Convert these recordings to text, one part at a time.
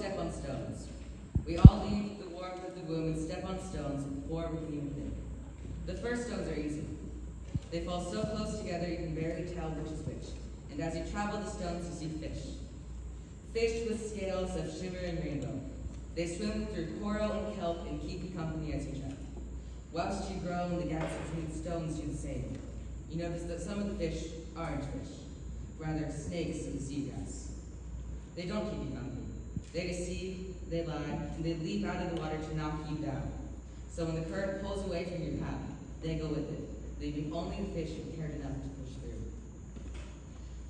step on stones. We all leave the warmth of the womb and step on stones before we can even think. The first stones are easy. They fall so close together you can barely tell which is which. And as you travel the stones, you see fish. Fish with scales of shimmering rainbow. They swim through coral and kelp and keep you company as you travel. Whilst you grow and the gaps between the stones do the same, you notice that some of the fish aren't fish, rather snakes in the seagrass. They don't keep you company. They deceive, they lie, and they leap out of the water to knock you down. So when the current pulls away from your path, they go with it, leaving only the fish who cared enough to push through.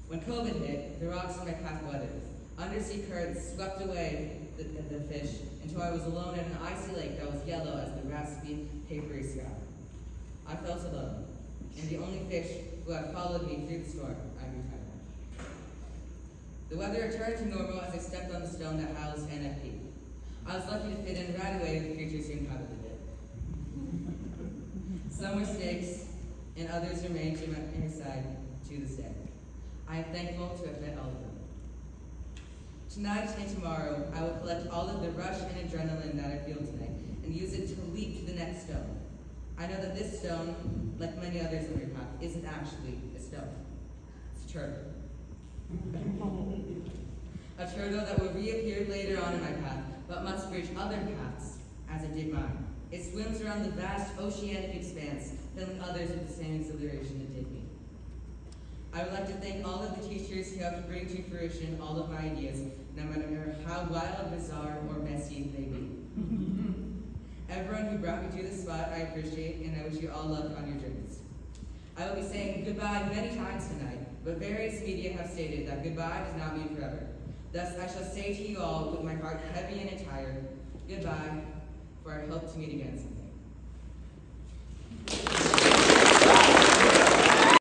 When COVID hit, the rocks in my path weathered. Undersea currents swept away the fish until I was alone in an icy lake that was yellow as the raspy, papery sky. I felt alone, and the only fish who had followed me through the storm, I grew tired. The weather returned to normal as I stepped on the stone that housed NFP. I was lucky to fit in right away with the creatures who inhabited it. Some were snakes, and others remained to my side to this day. I am thankful to have met all of them. Tonight and tomorrow, I will collect all of the rush and adrenaline that I feel tonight and use it to leap to the next stone. I know that this stone, like many others on your path, isn't actually a stone. It's a turtle. A turtle that will reappear later on in my path, but must bridge other paths as it did mine. It swims around the vast oceanic expanse, filling others with the same exhilaration it did me. I would like to thank all of the teachers who helped bring to fruition all of my ideas, no matter how wild, bizarre, or messy they be. Everyone who brought me to this spot, I appreciate, and I wish you all luck on your journeys. I will be saying goodbye many times tonight, but various media have stated that goodbye does not mean forever. Thus, I shall say to you all, with my heart heavy and tired, goodbye, for I hope to meet again someday.